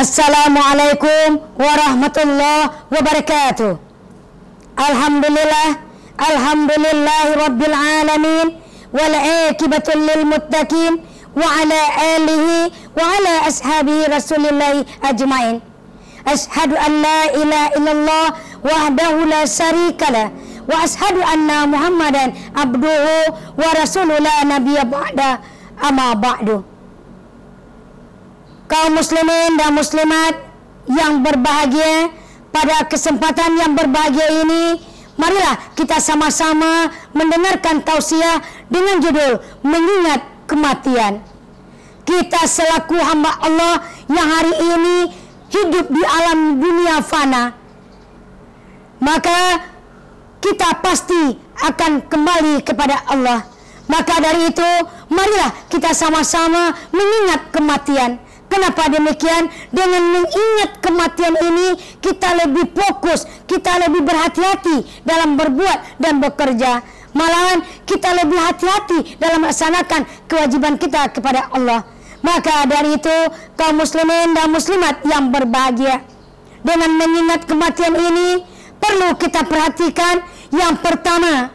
Assalamualaikum warahmatullahi wabarakatuh. Alhamdulillahi rabbil alamin, wal aqibatu lil muttaqin, wa ala alihi wa ala ashabihi rasulillahi ajmain. Ashhadu an la ilaha illallah wahdahu la syarikalah, wa ashhadu anna Muhammadan abduhu wa rasuluhu la nabiyya ba'da, amma ba'du. Kaum muslimin dan muslimat yang berbahagia, pada kesempatan yang berbahagia ini, marilah kita sama-sama mendengarkan tausiah dengan judul Mengingat Kematian. Kita selaku hamba Allah yang hari ini hidup di alam dunia fana, maka kita pasti akan kembali kepada Allah. Maka dari itu, marilah kita sama-sama mengingat kematian. Kenapa demikian? Dengan mengingat kematian ini, kita lebih fokus, kita lebih berhati-hati dalam berbuat dan bekerja. Malahan kita lebih hati-hati dalam melaksanakan kewajiban kita kepada Allah. Maka dari itu, kaum muslimin dan muslimat yang berbahagia, dengan mengingat kematian ini, perlu kita perhatikan. Yang pertama,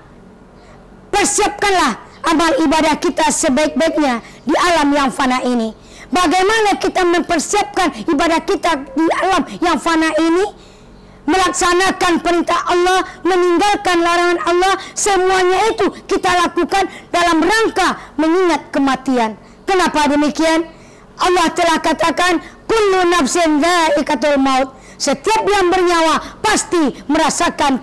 persiapkanlah amal ibadah kita sebaik-baiknya di alam yang fana ini. Bagaimana kita mempersiapkan ibadah kita di alam yang fana ini? Melaksanakan perintah Allah, meninggalkan larangan Allah, semuanya itu kita lakukan dalam rangka mengingat kematian. Kenapa demikian? Allah telah katakan, kullu nafsin dha'iqatul maut. Setiap yang bernyawa pasti merasakan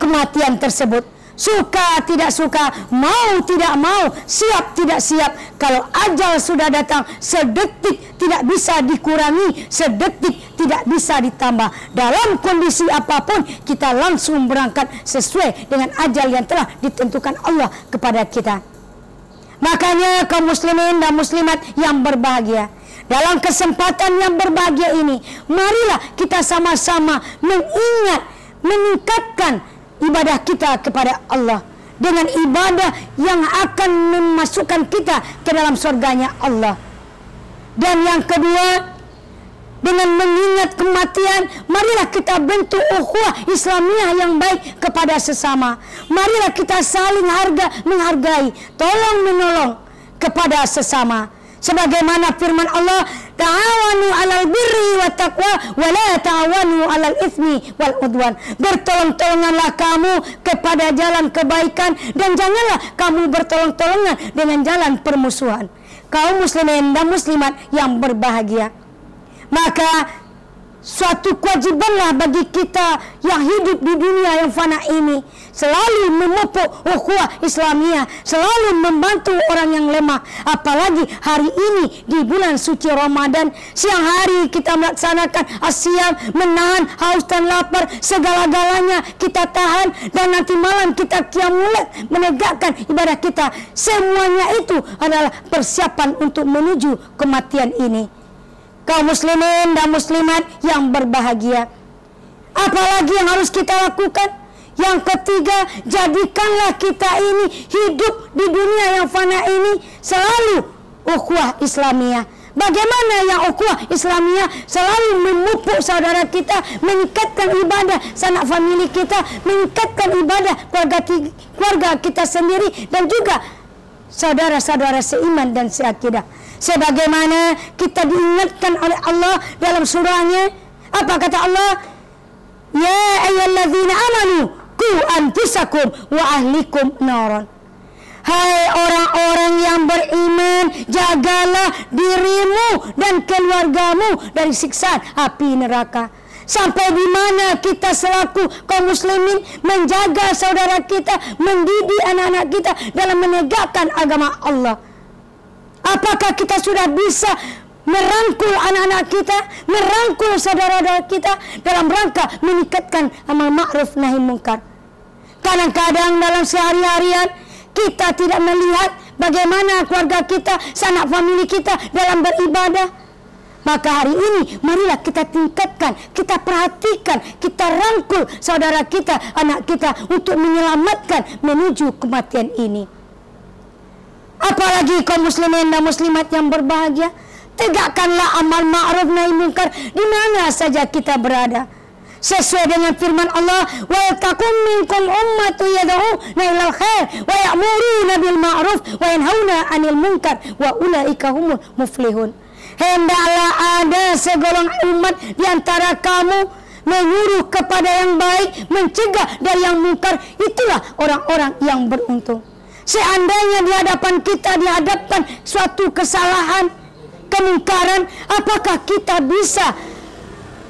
kematian tersebut. Suka tidak suka, mau tidak mau, siap tidak siap. Kalau ajal sudah datang, sedetik tidak bisa dikurangi, sedetik tidak bisa ditambah. Dalam kondisi apapun, kita langsung berangkat sesuai dengan ajal yang telah ditentukan Allah kepada kita. Makanya kaum muslimin dan muslimat yang berbahagia, dalam kesempatan yang berbahagia ini, marilah kita sama-sama meningkatkan ibadah kita kepada Allah dengan ibadah yang akan memasukkan kita ke dalam surganya Allah. Dan yang kedua, dengan mengingat kematian, marilah kita bentuk ukhuwah Islamiyah yang baik kepada sesama. Marilah kita saling menghargai, tolong menolong kepada sesama. Sebagaimana firman Allah, ta'awanu 'alal birri wat taqwa wa la ta'awanu 'alal itsmi wal udwan. Bertolong-tolonganlah kamu kepada jalan kebaikan dan janganlah kamu bertolong-tolongan dengan jalan permusuhan. Kaum muslimin dan muslimat yang berbahagia, maka suatu kewajibanlah bagi kita yang hidup di dunia yang fana ini, selalu memupuk ukhuwah Islamiyah, selalu membantu orang yang lemah. Apalagi hari ini di bulan suci Ramadan, siang hari kita melaksanakan asyam, menahan haus dan lapar, segala-galanya kita tahan, dan nanti malam kita qiyamul lail menegakkan ibadah kita. Semuanya itu adalah persiapan untuk menuju kematian ini. Kaum muslimin dan muslimat yang berbahagia, apalagi yang harus kita lakukan? Yang ketiga, jadikanlah kita ini hidup di dunia yang fana ini selalu ukhuwah Islamiyah. Bagaimana yang ukhuwah Islamiyah? Selalu memupuk saudara kita, meningkatkan ibadah sanak famili kita, meningkatkan ibadah keluarga kita sendiri, dan juga saudara-saudara seiman dan seakidah. Sebagaimana kita diingatkan oleh Allah dalam surahnya, apa kata Allah? Ya ayyuhalladzina amanu qu anfusakum wa ahlikum naran. Hai orang-orang yang beriman, jagalah dirimu dan keluargamu dari siksaan api neraka. Sampai di mana kita selaku kaum muslimin menjaga saudara kita, mendidik anak-anak kita dalam menegakkan agama Allah? Apakah kita sudah bisa merangkul anak-anak kita, merangkul saudara-saudara kita dalam rangka meningkatkan amal ma'ruf nahi munkar? Kadang-kadang dalam sehari-harian kita tidak melihat bagaimana keluarga kita, sanak famili kita dalam beribadah. Maka hari ini marilah kita tingkatkan, kita perhatikan, kita rangkul saudara kita, anak kita untuk menyelamatkan menuju kematian ini. Apalagi kaum muslimin dan muslimat yang berbahagia, tegakkanlah amal ma'ruf nahi munkar di mana saja kita berada. Sesuai dengan firman Allah, wa takum minkum ummatu yad'una ilal khair wa ya'muruna bil ma'ruf wa yanhauna 'anil munkar wa ulaika humul muflihun. Hendaklah ada segolongan umat di antara kamu menyuruh kepada yang baik, mencegah dari yang mungkar. Itulah orang-orang yang beruntung. Seandainya di hadapan kita dihadapkan suatu kesalahan, kemungkaran, apakah kita bisa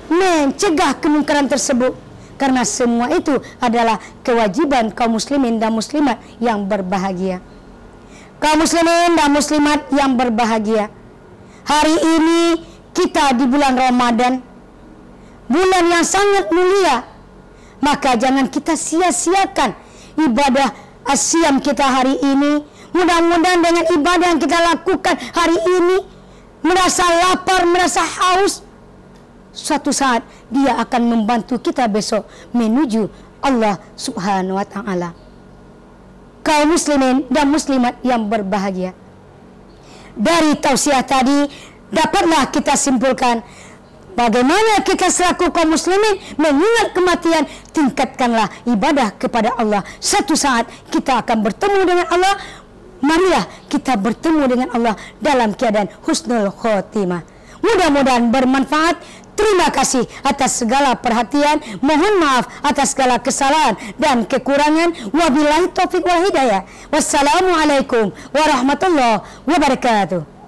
mencegah kemungkaran tersebut? Karena semua itu adalah kewajiban kaum muslimin dan muslimat yang berbahagia. Kaum muslimin dan muslimat yang berbahagia, hari ini kita di bulan Ramadan, bulan yang sangat mulia, maka jangan kita sia-siakan ibadah asyam kita hari ini. Mudah-mudahan dengan ibadah yang kita lakukan hari ini, merasa lapar, merasa haus, suatu saat dia akan membantu kita besok menuju Allah Subhanahu wa ta'ala. Kaum muslimin dan muslimat yang berbahagia, dari tausiah tadi dapatlah kita simpulkan bagaimana kita selaku kaum muslimin mengingat kematian. Tingkatkanlah ibadah kepada Allah. Suatu saat kita akan bertemu dengan Allah. Marilah kita bertemu dengan Allah dalam keadaan husnul khotimah. Mudah-mudahan bermanfaat. Terima kasih atas segala perhatian. Mohon maaf atas segala kesalahan dan kekurangan. Wabillahi taufiq wal hidayah. Wassalamualaikum warahmatullahi wabarakatuh.